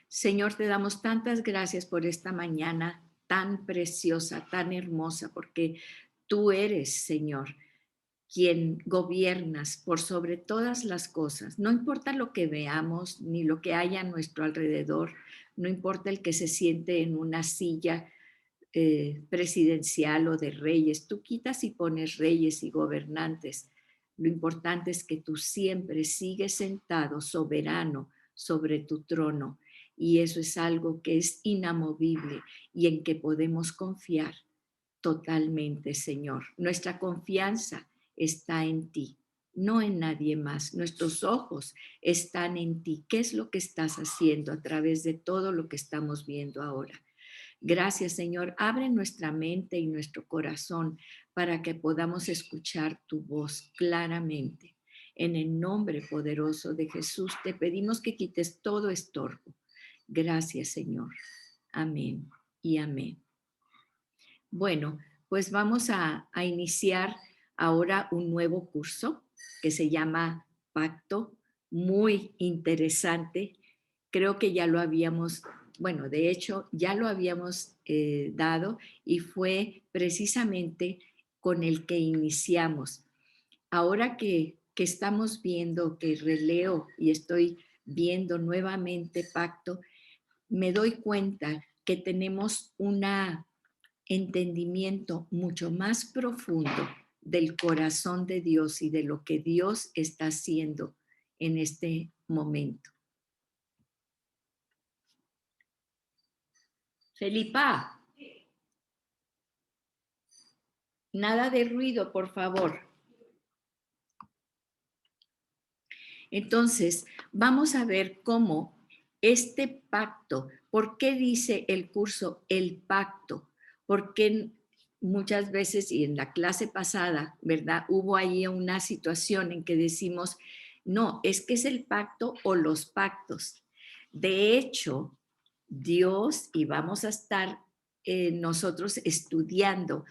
Señor, te damos tantas gracias por esta mañana tan preciosa, tan hermosa, porque tú eres, Señor, quien gobiernas por sobre todas las cosas. No importa lo que veamos ni lo que haya a nuestro alrededor, no importa el que se siente en una silla presidencial o de reyes. Tú quitas y pones reyes y gobernantes. Lo importante es que tú siempre sigues sentado soberano sobre tu trono y eso es algo que es inamovible y en que podemos confiar totalmente, Señor. Nuestra confianza está en ti, no en nadie más. Nuestros ojos están en ti. ¿Qué es lo que estás haciendo a través de todo lo que estamos viendo ahora? Gracias, Señor. Abre nuestra mente y nuestro corazón para que podamos escuchar tu voz claramente. En el nombre poderoso de Jesús te pedimos que quites todo estorbo. Gracias, Señor. Amén y amén. Bueno, pues vamos a iniciar ahora un nuevo curso que se llama Pacto, muy interesante. Creo que ya lo habíamos, bueno, de hecho ya lo habíamos dado y fue precisamente con el que iniciamos. Ahora que estamos viendo, que releo y estoy viendo nuevamente Pacto, me doy cuenta que tenemos una entendimiento mucho más profundo del corazón de Dios y de lo que Dios está haciendo en este momento. Felipa, nada de ruido, por favor. Entonces, vamos a ver cómo este pacto, ¿por qué dice el curso el pacto? Porque muchas veces, y en la clase pasada, ¿verdad? Hubo ahí una situación en que decimos, no, es que es el pacto o los pactos. De hecho, Dios, y vamos a estar nosotros estudiando,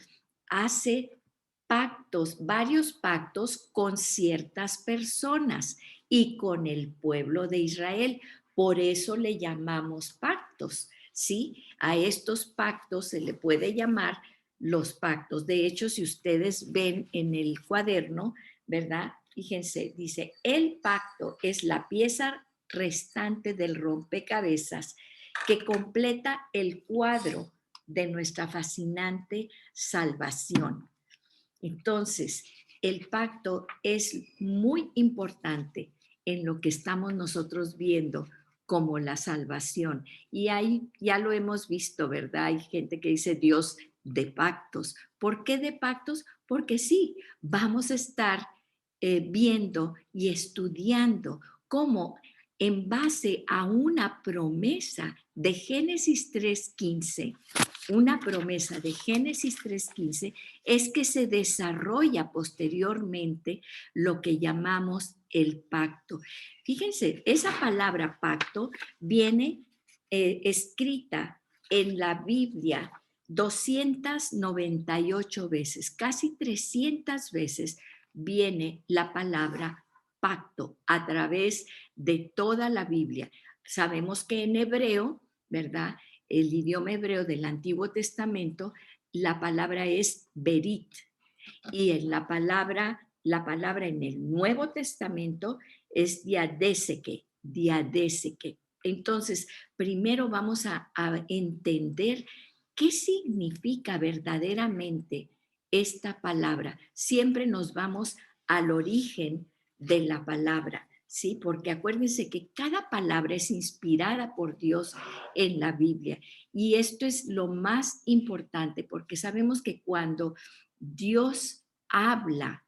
hace pactos, varios pactos con ciertas personas y con el pueblo de Israel. Por eso le llamamos pactos, ¿sí? A estos pactos se le puede llamar los pactos. De hecho, si ustedes ven en el cuaderno, ¿verdad? Fíjense, dice, el pacto es la pieza restante del rompecabezas que completa el cuadro de nuestra fascinante salvación. Entonces, el pacto es muy importante en lo que estamos nosotros viendo como la salvación. Y ahí ya lo hemos visto, ¿verdad? Hay gente que dice Dios de pactos. ¿Por qué de pactos? Porque sí, vamos a estar viendo y estudiando cómo en base a una promesa de Génesis 3:15, una promesa de Génesis 3:15, es que se desarrolla posteriormente lo que llamamos el pacto. Fíjense, esa palabra pacto viene escrita en la Biblia 298 veces, casi 300 veces viene la palabra pacto a través de toda la Biblia. Sabemos que en hebreo, ¿verdad? El idioma hebreo del Antiguo Testamento, la palabra es berit y en la palabra en el Nuevo Testamento es diadéseke, diadéseke. Entonces, primero vamos a entender qué significa verdaderamente esta palabra. Siempre nos vamos al origen de la palabra, ¿sí? Porque acuérdense que cada palabra es inspirada por Dios en la Biblia. Y esto es lo más importante, porque sabemos que cuando Dios habla,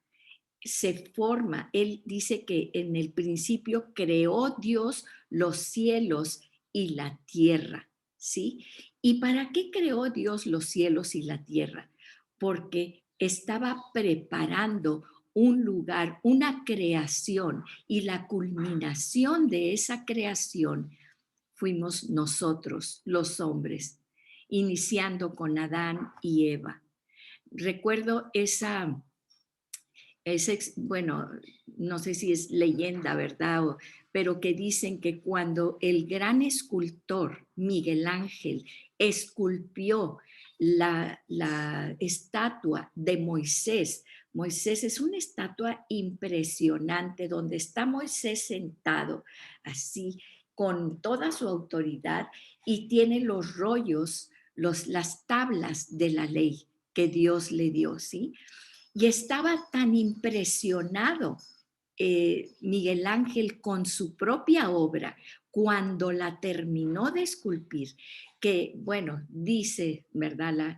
se forma. Él dice que en el principio creó Dios los cielos y la tierra, ¿sí? ¿Y para qué creó Dios los cielos y la tierra? Porque estaba preparando un lugar, una creación, y la culminación de esa creación fuimos nosotros, los hombres, iniciando con Adán y Eva. Recuerdo bueno, no sé si es leyenda, ¿verdad? Pero que dicen que cuando el gran escultor Miguel Ángel esculpió la estatua de Moisés, Moisés es una estatua impresionante donde está Moisés sentado así con toda su autoridad y tiene los rollos, las tablas de la ley que Dios le dio, ¿sí? Y estaba tan impresionado Miguel Ángel con su propia obra cuando la terminó de esculpir, que, bueno, dice, ¿verdad?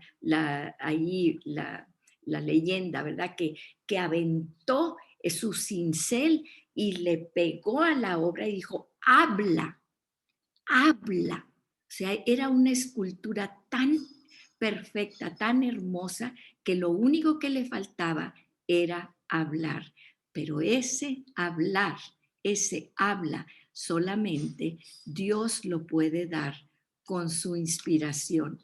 Ahí la leyenda, ¿verdad? Que aventó su cincel y le pegó a la obra y dijo, habla, habla. O sea, era una escultura tan perfecta, tan hermosa, que lo único que le faltaba era hablar. Pero ese habla, solamente Dios lo puede dar con su inspiración.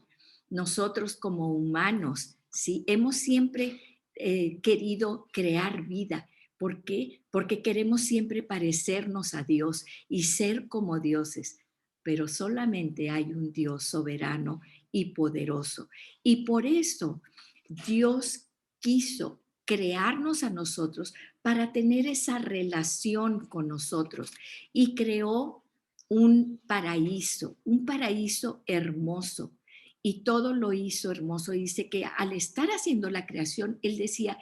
Nosotros como humanos, sí, hemos siempre querido crear vida. ¿Por qué? Porque queremos siempre parecernos a Dios y ser como dioses, pero solamente hay un Dios soberano y poderoso. Y por eso Dios quiso crearnos a nosotros para tener esa relación con nosotros y creó un paraíso hermoso. Y todo lo hizo hermoso. Dice que al estar haciendo la creación, él decía,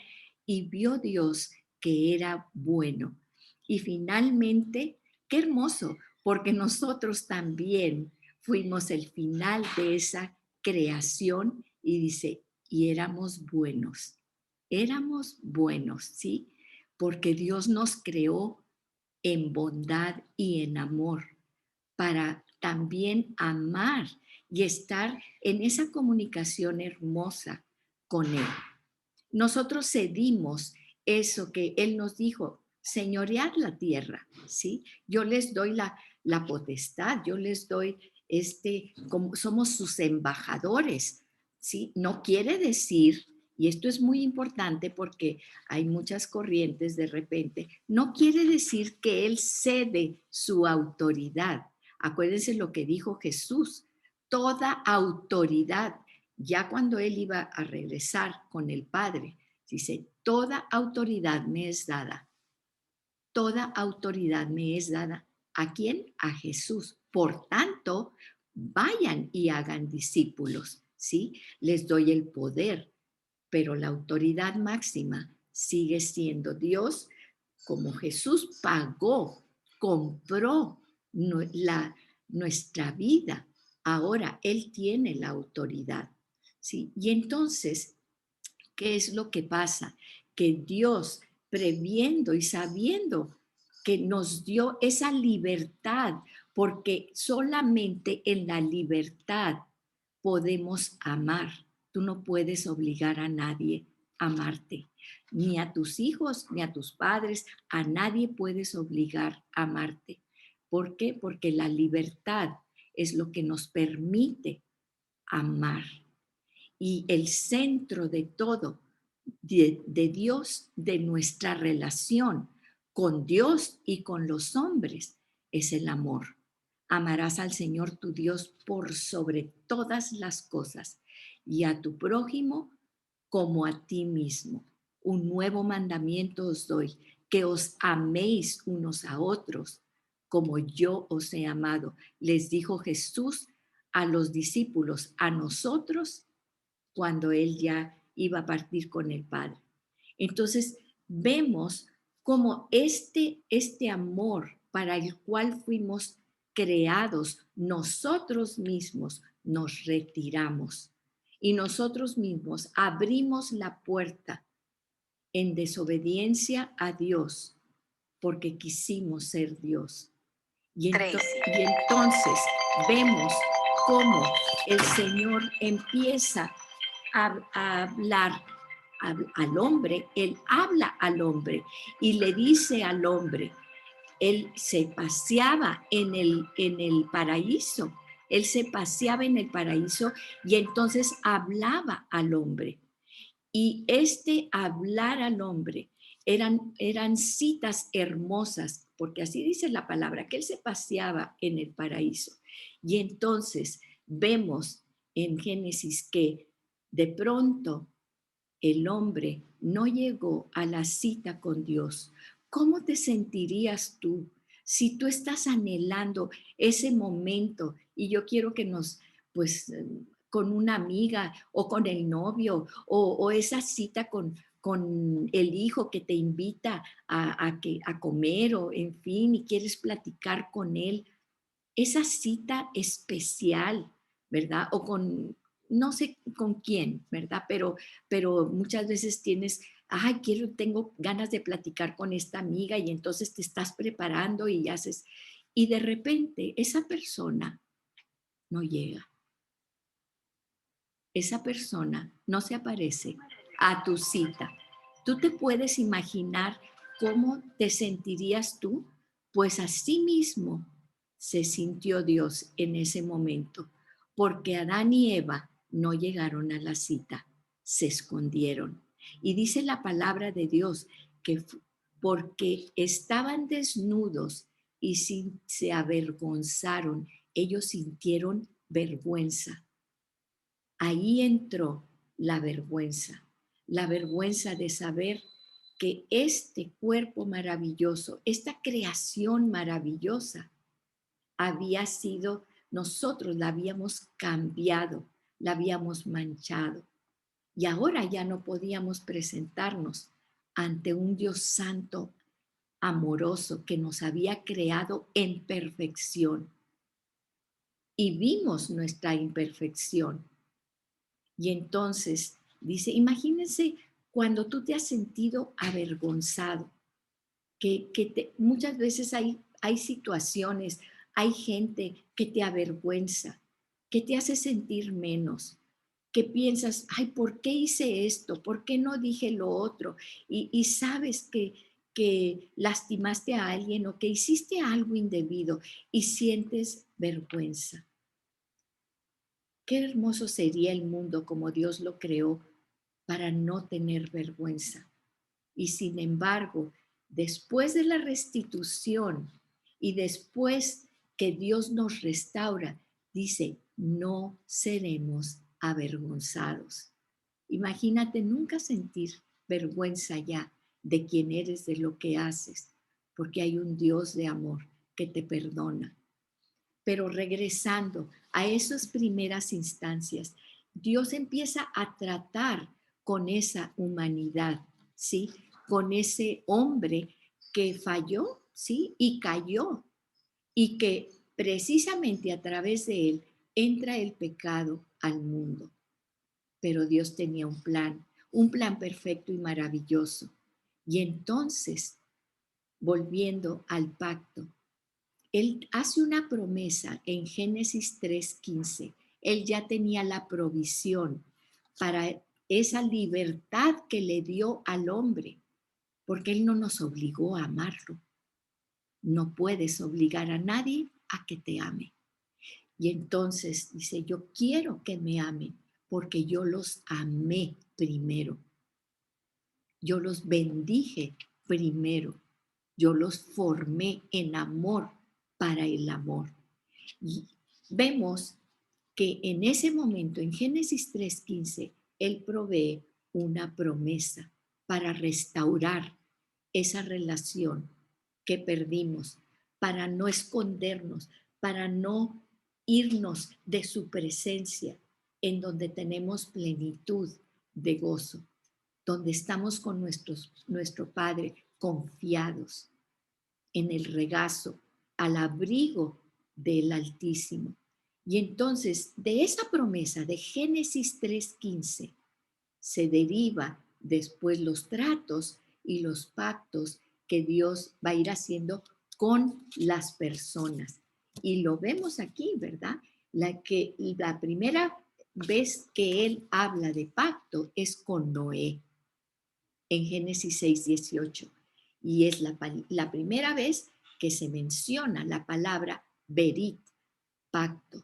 y vio Dios que era bueno. Y finalmente, qué hermoso, porque nosotros también fuimos el final de esa creación y dice, y éramos buenos, ¿sí? Porque Dios nos creó en bondad y en amor para también amar y estar en esa comunicación hermosa con Él. Nosotros cedimos eso que Él nos dijo, señorear la tierra, ¿sí? Yo les doy la potestad, yo les doy como somos sus embajadores, ¿sí? No quiere decir, y esto es muy importante porque hay muchas corrientes de repente, no quiere decir que Él cede su autoridad. Acuérdense lo que dijo Jesús, toda autoridad ya cuando él iba a regresar con el Padre, dice, toda autoridad me es dada, toda autoridad me es dada. ¿A quién? A Jesús. Por tanto, vayan y hagan discípulos, ¿sí? Les doy el poder, pero la autoridad máxima sigue siendo Dios, como Jesús pagó, compró nuestra vida. Ahora Él tiene la autoridad. ¿Sí? Y entonces, ¿qué es lo que pasa? Que Dios, previendo y sabiendo que nos dio esa libertad, porque solamente en la libertad podemos amar. Tú no puedes obligar a nadie a amarte, ni a tus hijos, ni a tus padres, a nadie puedes obligar a amarte. ¿Por qué? Porque la libertad es lo que nos permite amar. Y el centro de todo, de Dios, de nuestra relación con Dios y con los hombres, es el amor. Amarás al Señor tu Dios por sobre todas las cosas y a tu prójimo como a ti mismo. Un nuevo mandamiento os doy, que os améis unos a otros como yo os he amado. Les dijo Jesús a los discípulos, a nosotros cuando él ya iba a partir con el Padre. Entonces, vemos cómo este amor para el cual fuimos creados, nosotros mismos nos retiramos y nosotros mismos abrimos la puerta en desobediencia a Dios porque quisimos ser Dios. Y entonces vemos cómo el Señor empieza a hablar al hombre, él habla al hombre y le dice al hombre, él se paseaba en el paraíso, él se paseaba en el paraíso y entonces hablaba al hombre. Y este hablar al hombre eran citas hermosas, porque así dice la palabra, que él se paseaba en el paraíso. Y entonces vemos en Génesis que de pronto el hombre no llegó a la cita con Dios. ¿Cómo te sentirías tú si tú estás anhelando ese momento? Y yo quiero que pues, con una amiga o con el novio o esa cita con el hijo que te invita a comer o en fin, y quieres platicar con él, esa cita especial, ¿verdad? O con, no sé con quién, ¿verdad? Pero muchas veces tienes, ay, tengo ganas de platicar con esta amiga y entonces te estás preparando y haces, y de repente esa persona no llega, esa persona no se aparece a tu cita. ¿Tú te puedes imaginar cómo te sentirías tú? Pues así mismo se sintió Dios en ese momento, porque Adán y Eva no llegaron a la cita, se escondieron. Y dice la palabra de Dios que porque estaban desnudos y se avergonzaron, ellos sintieron vergüenza. Ahí entró la vergüenza de saber que este cuerpo maravilloso, esta creación maravillosa, había sido, nosotros la habíamos cambiado, la habíamos manchado. Y ahora ya no podíamos presentarnos ante un Dios santo, amoroso, que nos había creado en perfección. Y vimos nuestra imperfección. Y entonces dice, imagínense cuando tú te has sentido avergonzado, muchas veces hay situaciones, hay gente que te avergüenza, que te hace sentir menos, que piensas, ay, ¿por qué hice esto? ¿Por qué no dije lo otro? Y sabes que lastimaste a alguien o que hiciste algo indebido y sientes vergüenza. Qué hermoso sería el mundo como Dios lo creó para no tener vergüenza. Y sin embargo, después de la restitución y después que Dios nos restaura, dice, no seremos avergonzados. Imagínate nunca sentir vergüenza ya de quién eres, de lo que haces, porque hay un Dios de amor que te perdona. Pero regresando a esas primeras instancias, Dios empieza a tratar con esa humanidad, ¿sí? Con ese hombre que falló, ¿sí? Y cayó, y que precisamente a través de él entra el pecado al mundo. Pero Dios tenía un plan perfecto y maravilloso. Y entonces, volviendo al pacto, él hace una promesa en Génesis 3:15. Él ya tenía la provisión para esa libertad que le dio al hombre, porque él no nos obligó a amarlo. No puedes obligar a nadie a que te ame. Y entonces dice, yo quiero que me amen porque yo los amé primero. Yo los bendije primero. Yo los formé en amor para el amor. Y vemos que en ese momento, en Génesis 3:15, Él provee una promesa para restaurar esa relación que perdimos, para no escondernos, para no irnos de su presencia, en donde tenemos plenitud de gozo, donde estamos con nuestro Padre confiados en el regazo, al abrigo del Altísimo. Y entonces, de esa promesa de Génesis 3:15, se deriva después los tratos y los pactos que Dios va a ir haciendo con las personas. Y lo vemos aquí, ¿verdad? La primera vez que él habla de pacto es con Noé, en Génesis 6:18. Y es la primera vez que se menciona la palabra berit, pacto.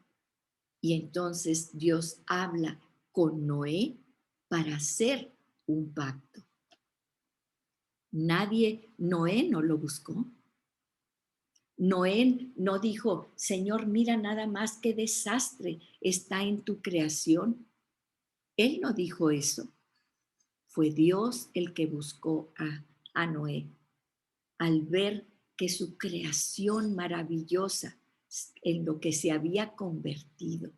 Y entonces Dios habla con Noé para hacer un pacto. Noé no lo buscó. Noé no dijo, Señor, mira nada más qué desastre está en tu creación. Él no dijo eso. Fue Dios el que buscó a Noé al ver que su creación maravillosa en lo que se había convertido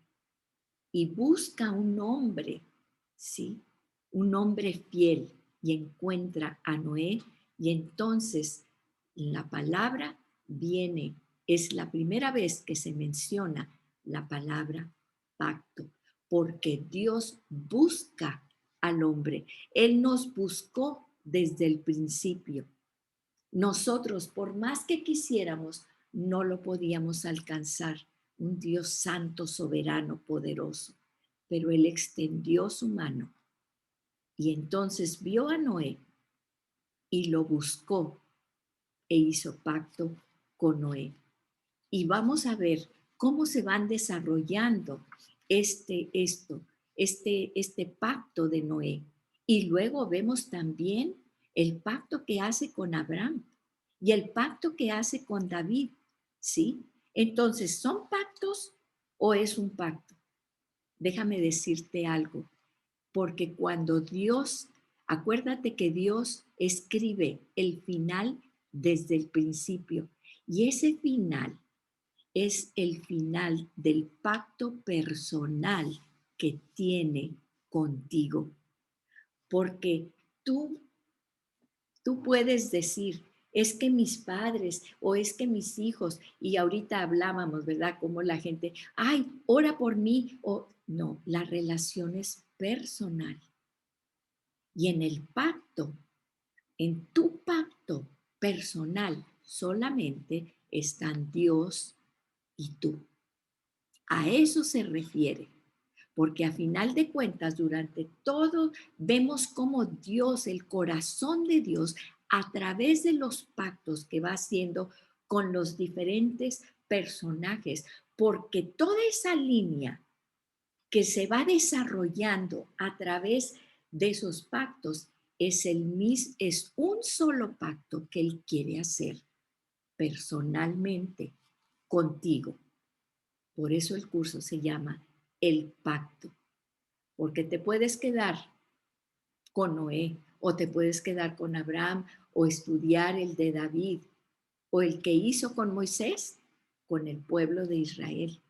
y busca un hombre, ¿sí? Un hombre fiel y encuentra a Noé y entonces la palabra viene, es la primera vez que se menciona la palabra pacto, porque Dios busca al hombre. Él nos buscó desde el principio. Nosotros, por más que quisiéramos, no lo podíamos alcanzar. Un Dios santo, soberano, poderoso. Pero Él extendió su mano y entonces vio a Noé y lo buscó e hizo pacto con Noé. Y vamos a ver cómo se van desarrollando este pacto de Noé. Y luego vemos también el pacto que hace con Abraham y el pacto que hace con David, ¿sí? Entonces, ¿son pactos o es un pacto? Déjame decirte algo, porque cuando Dios, acuérdate que Dios escribe el final desde el principio y ese final es el final del pacto personal que tiene contigo. Porque tú, tú puedes decir, es que mis padres o es que mis hijos, y ahorita hablábamos, ¿verdad? Como la gente, ay, ora por mí, o no, la relación es personal. Y en el pacto, en tu pacto personal, solamente están Dios y tú. A eso se refiere, porque a final de cuentas, durante todo, vemos cómo Dios, el corazón de Dios, a través de los pactos que va haciendo con los diferentes personajes, porque toda esa línea que se va desarrollando a través de esos pactos es un solo pacto que Él quiere hacer personalmente contigo. Por eso el curso se llama El Pacto, porque te puedes quedar con Noé o te puedes quedar con Abraham o estudiar el de David o el que hizo con Moisés, con el pueblo de Israel.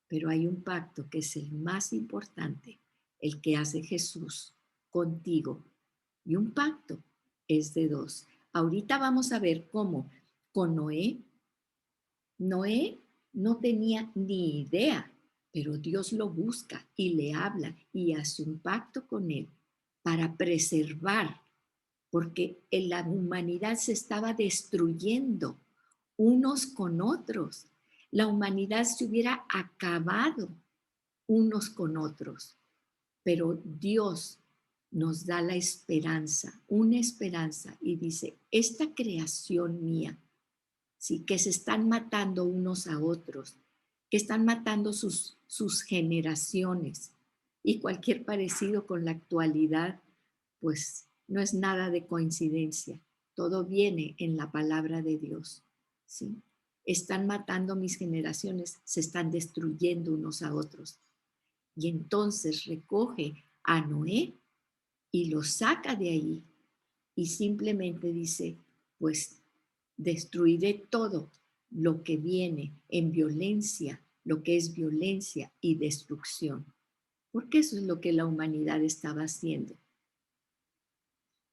Pero hay un pacto que es el más importante, el que hace Jesús contigo. Y un pacto es de dos. Ahorita vamos a ver cómo con Noé no tenía ni idea, pero Dios lo busca y le habla y hace un pacto con él para preservar, porque en la humanidad se estaba destruyendo unos con otros. La humanidad se hubiera acabado unos con otros, pero Dios nos da la esperanza, una esperanza, y dice, esta creación mía, ¿sí? Que se están matando unos a otros, que están matando sus generaciones. Y cualquier parecido con la actualidad, pues no es nada de coincidencia. Todo viene en la palabra de Dios. ¿Sí? Están matando mis generaciones, se están destruyendo unos a otros. Y entonces recoge a Noé y lo saca de ahí y simplemente dice, pues destruiré todo lo que viene en violencia, lo que es violencia y destrucción. Porque eso es lo que la humanidad estaba haciendo.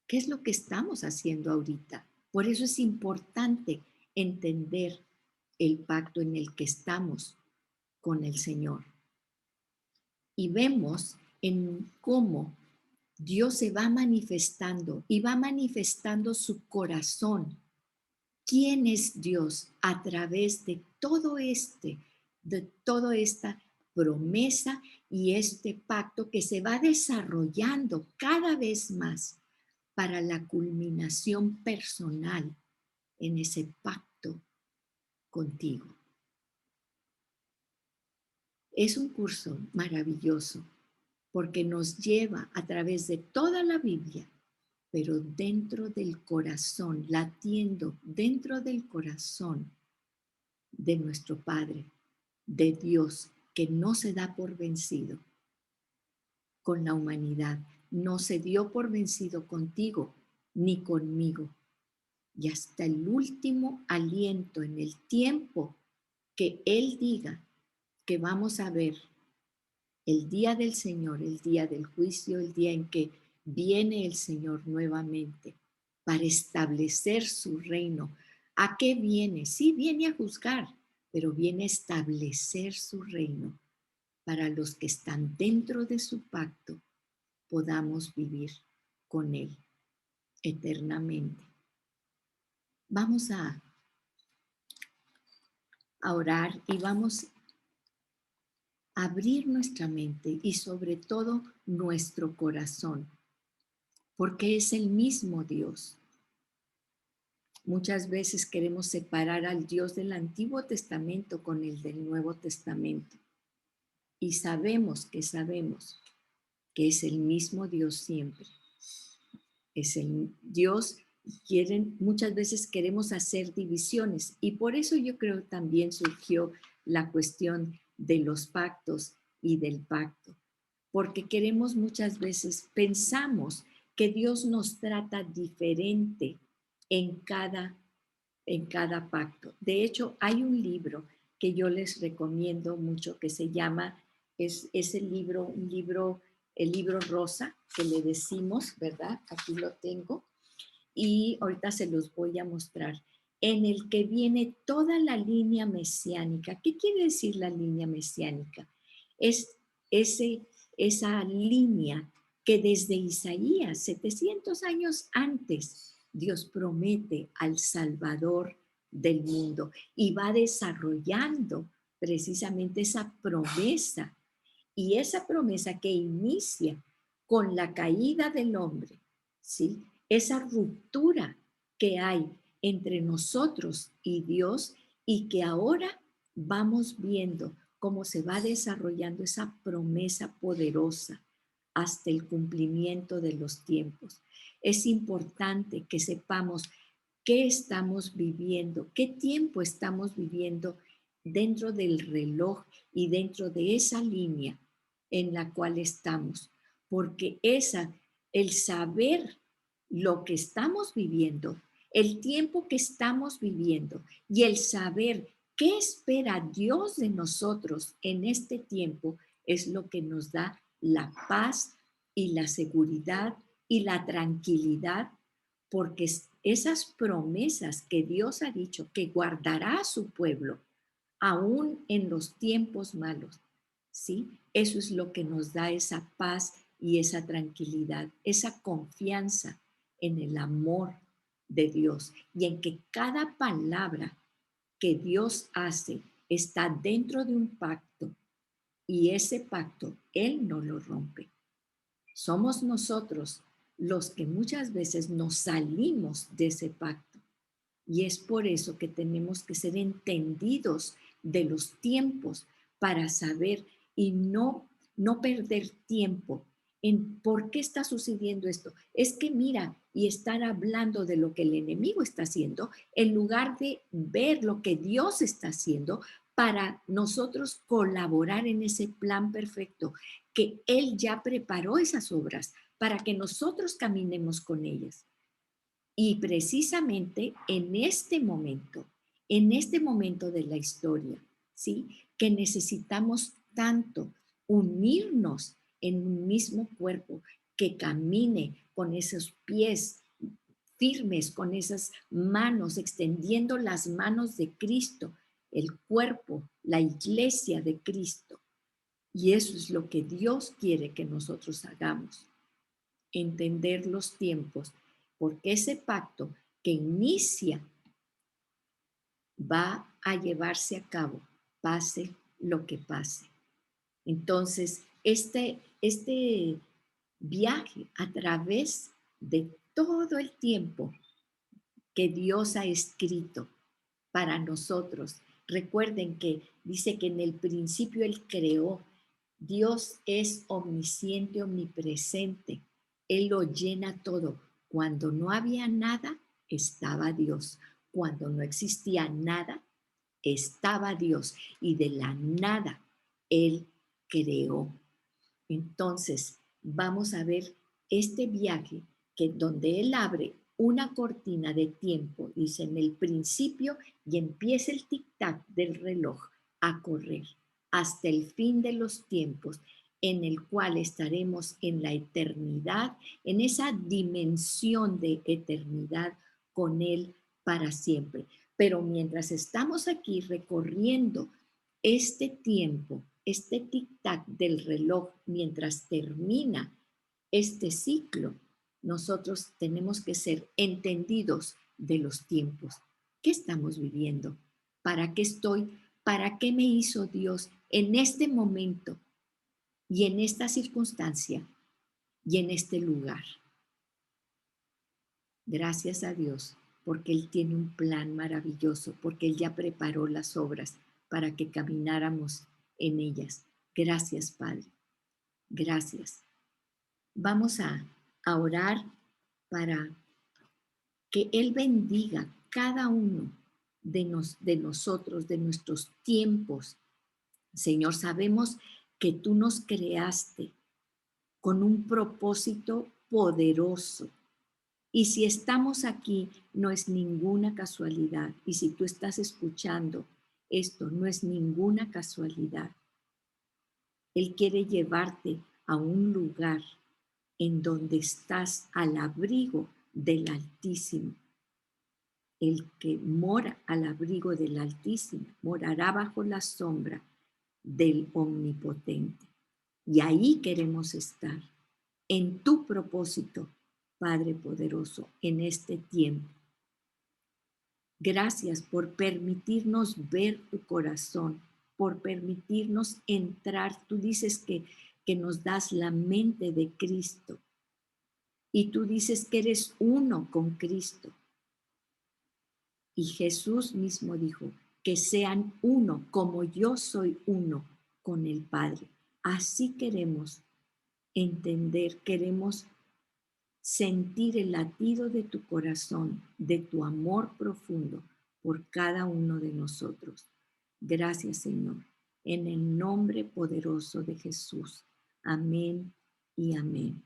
¿Qué es lo que estamos haciendo ahorita? Por eso es importante entender el pacto en el que estamos con el Señor. Y vemos en cómo Dios se va manifestando y va manifestando su corazón. ¿Quién es Dios a través de toda esta promesa y este pacto que se va desarrollando cada vez más para la culminación personal en ese pacto contigo? Es un curso maravilloso porque nos lleva a través de toda la Biblia pero dentro del corazón, latiendo dentro del corazón de nuestro Padre, de Dios, que no se da por vencido con la humanidad, no se dio por vencido contigo ni conmigo. Y hasta el último aliento, en el tiempo que Él diga que vamos a ver el día del Señor, el día del juicio, el día en que viene el Señor nuevamente para establecer su reino. ¿A qué viene? Sí, viene a juzgar, pero viene a establecer su reino para los que están dentro de su pacto, podamos vivir con Él eternamente. Vamos a orar y vamos a abrir nuestra mente y sobre todo nuestro corazón, porque es el mismo Dios. Muchas veces queremos separar al Dios del Antiguo Testamento con el del Nuevo Testamento. Y sabemos que es el mismo Dios siempre. Es el Dios, muchas veces queremos hacer divisiones y por eso yo creo también surgió la cuestión de los pactos y del pacto, porque queremos muchas veces, pensamos que Dios nos trata diferente en cada pacto. De hecho, hay un libro que yo les recomiendo mucho que se llama, es el libro, el libro rosa que le decimos, ¿verdad? Aquí lo tengo y ahorita se los voy a mostrar, en el que viene toda la línea mesiánica. ¿Qué quiere decir la línea mesiánica? Es esa línea que desde Isaías, 700 años antes, Dios promete al Salvador del mundo y va desarrollando precisamente esa promesa. Y esa promesa que inicia con la caída del hombre, ¿sí? Esa ruptura que hay entre nosotros y Dios y que ahora vamos viendo cómo se va desarrollando esa promesa poderosa hasta el cumplimiento de los tiempos. Es importante que sepamos qué estamos viviendo, qué tiempo estamos viviendo dentro del reloj y dentro de esa línea en la cual estamos, porque el saber lo que estamos viviendo, el tiempo que estamos viviendo y el saber qué espera Dios de nosotros en este tiempo es lo que nos da la paz y la seguridad y la tranquilidad, porque esas promesas que Dios ha dicho que guardará a su pueblo, aún en los tiempos malos, ¿sí? Eso es lo que nos da esa paz y esa tranquilidad, esa confianza en el amor de Dios y en que cada palabra que Dios hace está dentro de un pacto y ese pacto Él no lo rompe. Somos nosotros los que muchas veces nos salimos de ese pacto y es por eso que tenemos que ser entendidos de los tiempos para saber y no perder tiempo en por qué está sucediendo esto. Es que mira, y estar hablando de lo que el enemigo está haciendo, en lugar de ver lo que Dios está haciendo para nosotros colaborar en ese plan perfecto, que Él ya preparó esas obras para que nosotros caminemos con ellas. Y precisamente en este momento de la historia, ¿sí? Que necesitamos tanto unirnos en un mismo cuerpo que camine con esos pies firmes, con esas manos, extendiendo las manos de Cristo, el cuerpo, la iglesia de Cristo. Y eso es lo que Dios quiere que nosotros hagamos, entender los tiempos, porque ese pacto que inicia va a llevarse a cabo, pase lo que pase. Entonces, este viaje a través de todo el tiempo que Dios ha escrito para nosotros. Recuerden que dice que en el principio Él creó. Dios es omnisciente, omnipresente. Él lo llena todo. Cuando no había nada, estaba Dios. Cuando no existía nada, estaba Dios. Y de la nada, Él creó. Entonces, vamos a ver este viaje que donde Él abre una cortina de tiempo, dice en el principio, y empieza el tic-tac del reloj a correr hasta el fin de los tiempos, en el cual estaremos en la eternidad, en esa dimensión de eternidad con Él para siempre. Pero mientras estamos aquí recorriendo este tiempo, este tic-tac del reloj, mientras termina este ciclo, nosotros tenemos que ser entendidos de los tiempos. ¿Qué estamos viviendo? ¿Para qué estoy? ¿Para qué me hizo Dios en este momento y en esta circunstancia y en este lugar? Gracias a Dios, porque Él tiene un plan maravilloso, porque Él ya preparó las obras para que camináramos en ellas. Gracias, Padre. Gracias. Vamos a orar para que Él bendiga cada uno de nosotros, de nuestros tiempos. Señor, sabemos que tú nos creaste con un propósito poderoso. Y si estamos aquí, no es ninguna casualidad. Y si tú estás escuchando esto, no es ninguna casualidad. Él quiere llevarte a un lugar en donde estás al abrigo del Altísimo. El que mora al abrigo del Altísimo morará bajo la sombra del Omnipotente. Y ahí queremos estar, en tu propósito, Padre poderoso, en este tiempo. Gracias por permitirnos ver tu corazón, por permitirnos entrar. Tú dices que nos das la mente de Cristo y tú dices que eres uno con Cristo. Y Jesús mismo dijo, que sean uno como yo soy uno con el Padre. Así queremos entender, queremos sentir el latido de tu corazón, de tu amor profundo por cada uno de nosotros. Gracias, Señor, en el nombre poderoso de Jesús. Amén y amén.